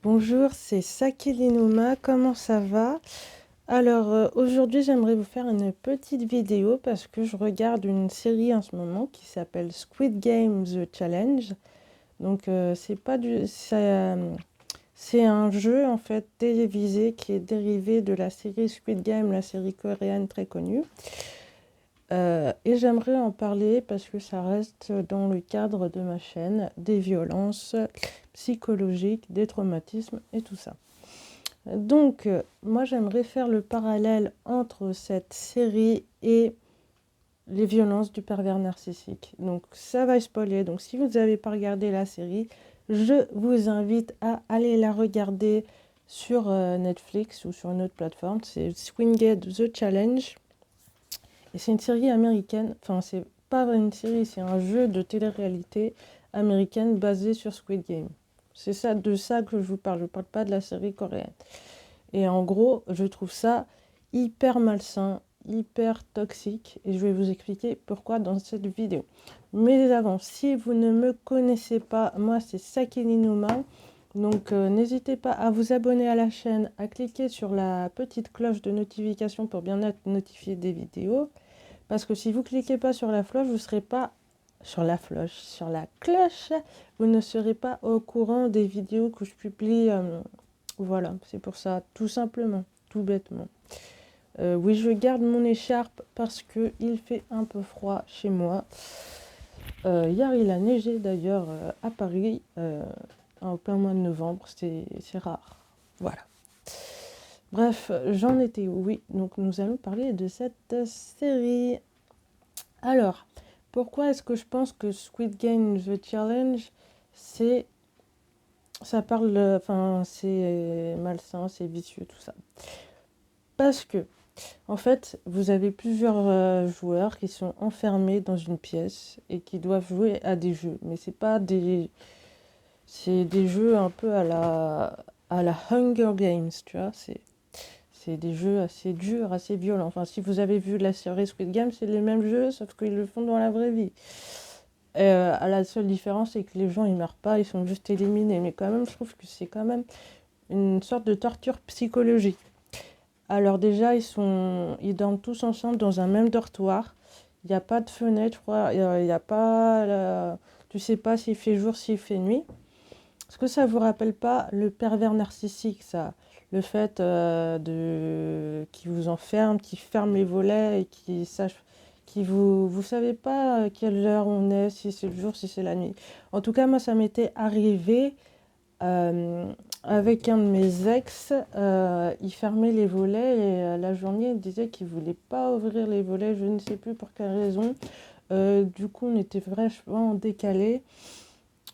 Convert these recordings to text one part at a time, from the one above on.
Bonjour, c'est Sakelinoma, comment ça va? Aujourd'hui j'aimerais vous faire une petite vidéo parce que je regarde une série en ce moment qui s'appelle Squid Game The Challenge. C'est pas du... c'est un jeu en fait télévisé qui est dérivé de la série Squid Game, la série coréenne très connue. Et j'aimerais en parler parce que ça reste dans le cadre de ma chaîne, des violences psychologiques, des traumatismes et tout ça. Moi, j'aimerais faire le parallèle entre cette série et les violences du pervers narcissique. Donc, ça va spoiler. Donc, si vous n'avez pas regardé la série, je vous invite à aller la regarder sur Netflix ou sur une autre plateforme. C'est Swinged The Challenge. Et c'est une série américaine. Enfin, c'est pas une série, c'est un jeu de télé-réalité américaine basé sur Squid Game. C'est ça, de ça que je vous parle. Je ne parle pas de la série coréenne. Et en gros, je trouve ça hyper malsain, hyper toxique. Et je vais vous expliquer pourquoi dans cette vidéo. Mais avant, si vous ne me connaissez pas, moi c'est Sakini Numa. N'hésitez pas à vous abonner à la chaîne, à cliquer sur la petite cloche de notification pour bien être notifié des vidéos. Parce que si vous cliquez pas sur la cloche, vous serez pas sur la cloche, vous ne serez pas au courant des vidéos que je publie. Voilà, c'est pour ça, tout simplement, tout bêtement. Oui, je garde mon écharpe parce que il fait un peu froid chez moi. Hier, il a neigé d'ailleurs à Paris en plein mois de novembre. C'est rare. Voilà. Bref, j'en étais où? Oui, donc nous allons parler de cette série. Alors, pourquoi est-ce que je pense que Squid Game The Challenge, c'est ça parle, enfin, c'est malsain, c'est vicieux, tout ça. Parce que, en fait, vous avez plusieurs joueurs qui sont enfermés dans une pièce et qui doivent jouer à des jeux. Mais c'est des jeux un peu à la Hunger Games, tu vois. C'est des jeux assez durs, assez violents. Enfin, si vous avez vu la série Squid Game, c'est les mêmes jeux, sauf qu'ils le font dans la vraie vie. La seule différence, c'est que les gens, ils meurent pas, ils sont juste éliminés. Mais quand même, je trouve que c'est quand même une sorte de torture psychologique. Alors déjà, ils dorment tous ensemble dans un même dortoir. Il n'y a pas de fenêtre, je crois. Il y a pas... Tu sais pas s'il fait jour, s'il fait nuit. Est-ce que ça vous rappelle pas le pervers narcissique, ça? Le fait qui vous enferme, qui ferme les volets et qui sache... Vous savez pas à quelle heure on est, si c'est le jour, si c'est la nuit. En tout cas, moi, ça m'était arrivé euh, avec un de mes ex, il fermait les volets et la journée, il disait qu'il voulait pas ouvrir les volets, je ne sais plus pour quelle raison. Du coup, on était vraiment décalé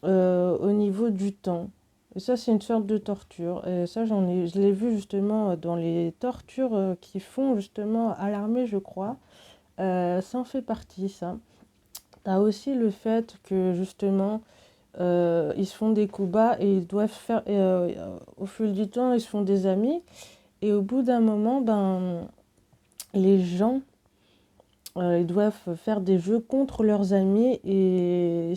au niveau du temps. Et ça, c'est une sorte de torture. Et ça, je l'ai vu justement dans les tortures qui font justement à l'armée, je crois. Ça en fait partie, ça. T'as aussi le fait que justement, ils se font des coups bas et ils doivent faire, au fil du temps, ils se font des amis. Et au bout d'un moment, ben, les gens, ils doivent faire des jeux contre leurs amis. Et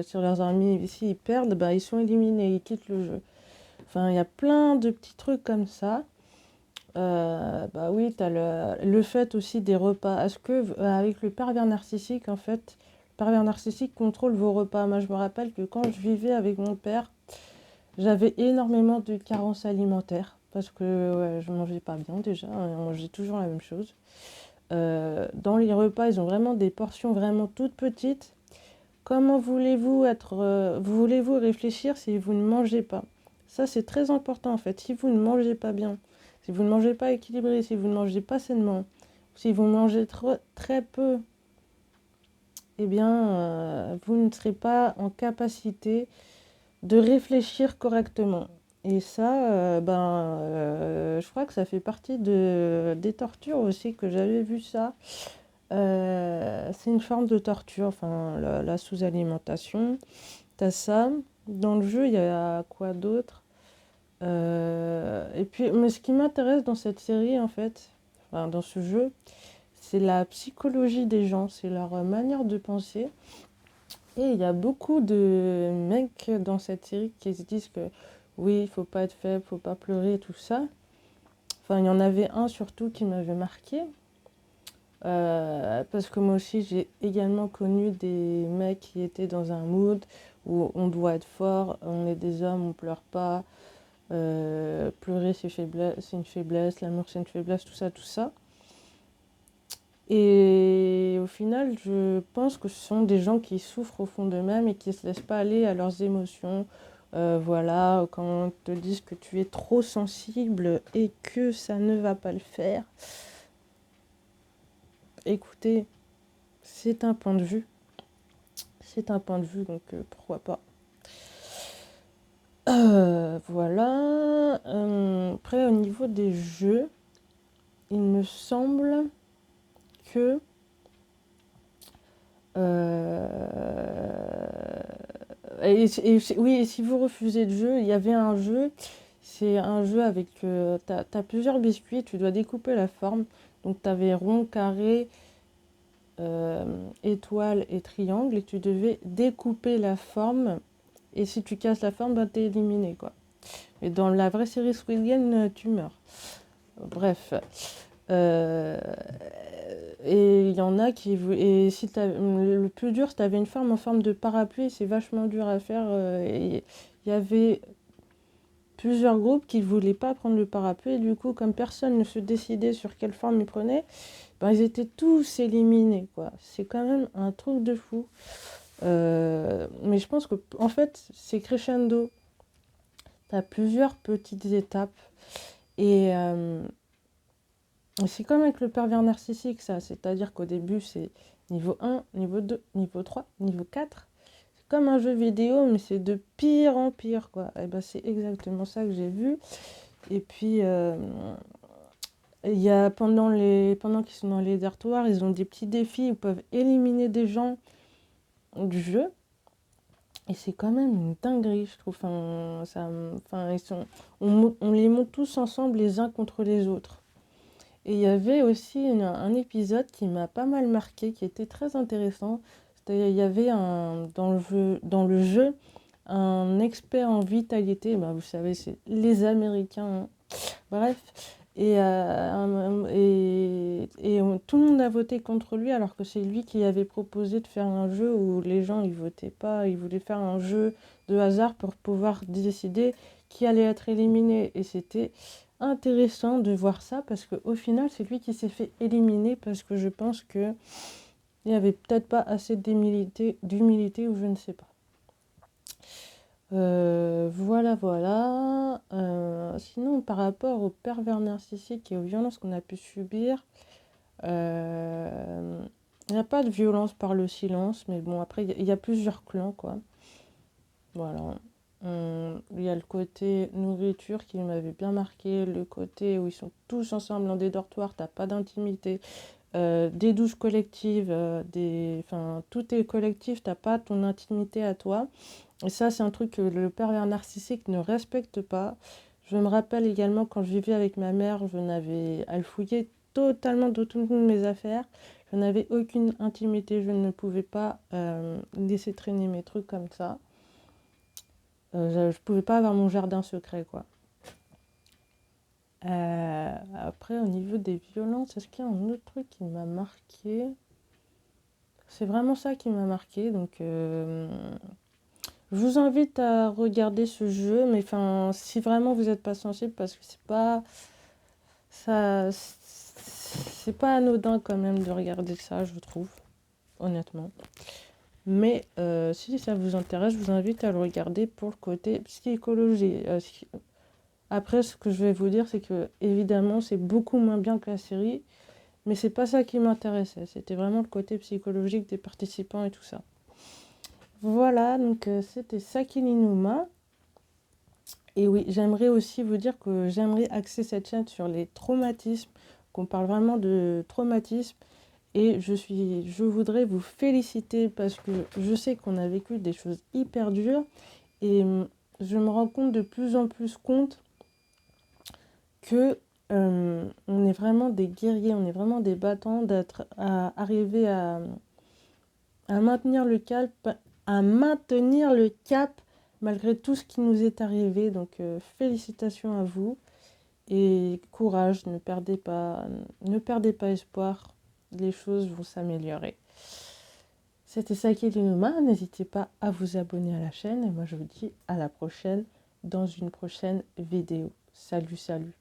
sur leurs amis, s'ils perdent, ben, ils sont éliminés, ils quittent le jeu. Enfin, il y a plein de petits trucs comme ça. Bah oui, tu as le fait aussi des repas. Est-ce que, avec le pervers narcissique, en fait, le pervers narcissique contrôle vos repas? Moi, je me rappelle que quand je vivais avec mon père, j'avais énormément de carences alimentaires parce que ouais, je mangeais pas bien déjà, on mangeait toujours la même chose. Dans les repas, ils ont vraiment des portions vraiment toutes petites. Comment voulez-vous réfléchir si vous ne mangez pas? Ça, c'est très important en fait. Si vous ne mangez pas bien, si vous ne mangez pas équilibré, si vous ne mangez pas sainement, si vous mangez très peu, eh bien, vous ne serez pas en capacité de réfléchir correctement. Et ça, je crois que ça fait partie des tortures aussi que j'avais vu ça. C'est une forme de torture, enfin la sous-alimentation. T'as ça. Dans le jeu, il y a quoi d'autre? Et puis, mais ce qui m'intéresse dans cette série, en fait, enfin, dans ce jeu, c'est la psychologie des gens, c'est leur manière de penser. Et il y a beaucoup de mecs dans cette série qui se disent que oui, il faut pas être faible, faut pas pleurer, tout ça. Enfin, il y en avait un surtout qui m'avait marqué. Parce que moi aussi, j'ai également connu des mecs qui étaient dans un mood où on doit être fort, on est des hommes, on pleure pas. Pleurer, c'est une faiblesse, l'amour, c'est une faiblesse, tout ça, tout ça. Et au final, je pense que ce sont des gens qui souffrent au fond d'eux-mêmes et qui ne se laissent pas aller à leurs émotions. Voilà, quand on te dit que tu es trop sensible et que ça ne va pas le faire, écoutez, c'est un point de vue. C'est un point de vue, donc pourquoi pas. Voilà. Après, au niveau des jeux, il me semble que oui, et si vous refusez le jeu, il y avait un jeu, c'est un jeu avec, t'as plusieurs biscuits, tu dois découper la forme, donc t'avais rond, carré, étoile et triangle, et tu devais découper la forme, et si tu casses la forme, ben t'es éliminé, quoi. Et dans la vraie série Squid Game, tu meurs. Bref. Euh, et il y en a qui... Et si le plus dur, si tu avais une forme en forme de parapluie, c'est vachement dur à faire. Et il y avait plusieurs groupes qui ne voulaient pas prendre le parapluie. Et du coup, comme personne ne se décidait sur quelle forme ils prenaient, ben, ils étaient tous éliminés, quoi. C'est quand même un truc de fou. Mais je pense que, en fait, c'est crescendo. Tu as plusieurs petites étapes. Et... c'est comme avec le pervers narcissique, ça. C'est-à-dire qu'au début, c'est niveau 1, niveau 2, niveau 3, niveau 4. C'est comme un jeu vidéo, mais c'est de pire en pire, quoi. Et ben, c'est exactement ça que j'ai vu. Et puis, il y a pendant qu'ils sont dans les dortoirs, ils ont des petits défis où ils peuvent éliminer des gens du jeu. Et c'est quand même une dinguerie, je trouve. On les monte tous ensemble les uns contre les autres. Et il y avait aussi un épisode qui m'a pas mal marqué, qui était très intéressant. Il y avait dans le jeu un expert en vitalité. Ben, vous savez, c'est les Américains, hein. Bref. Tout le monde a voté contre lui, alors que c'est lui qui avait proposé de faire un jeu où les gens ils votaient pas. Ils voulaient faire un jeu de hasard pour pouvoir décider qui allait être éliminé. Et c'était intéressant de voir ça parce qu'au final, c'est lui qui s'est fait éliminer parce que je pense que il n'y avait peut-être pas assez d'humilité ou je ne sais pas. Voilà, voilà. Sinon, par rapport aux pervers narcissiques et aux violences qu'on a pu subir, il n'y a pas de violence par le silence, mais bon, après, il y a plusieurs clans, quoi. Voilà. Il y a le côté nourriture qui m'avait bien marqué, le côté où ils sont tous ensemble dans des dortoirs, t'as pas d'intimité, des douches collectives, enfin, tout est collectif, t'as pas ton intimité à toi. Et ça, c'est un truc que le pervers narcissique ne respecte pas. Je me rappelle également quand je vivais avec ma mère, elle fouillait totalement de toutes mes affaires. Je n'avais aucune intimité, je ne pouvais pas laisser traîner mes trucs comme ça. Je pouvais pas avoir mon jardin secret, quoi. Après, au niveau des violences, est-ce qu'il y a un autre truc qui m'a marqué? C'est vraiment ça qui m'a marqué, donc je vous invite à regarder ce jeu, mais enfin, si vraiment vous n'êtes pas sensible, parce que c'est pas anodin quand même de regarder ça, je trouve, honnêtement. Mais si ça vous intéresse, je vous invite à le regarder pour le côté psychologie. Après, ce que je vais vous dire, c'est que évidemment, c'est beaucoup moins bien que la série, mais c'est pas ça qui m'intéressait. C'était vraiment le côté psychologique des participants et tout ça. Voilà, donc c'était Sakininuma. Et oui, j'aimerais aussi vous dire que j'aimerais axer cette chaîne sur les traumatismes, qu'on parle vraiment de traumatisme. Et je voudrais vous féliciter parce que je sais qu'on a vécu des choses hyper dures et je me rends compte de plus en plus compte que on est vraiment des guerriers, on est vraiment des battants à arriver à maintenir le cap malgré tout ce qui nous est arrivé. Donc félicitations à vous et courage, ne perdez pas espoir, les choses vont s'améliorer. C'était Saki Lunuma, n'hésitez pas à vous abonner à la chaîne et moi je vous dis à la prochaine dans une prochaine vidéo. Salut, salut.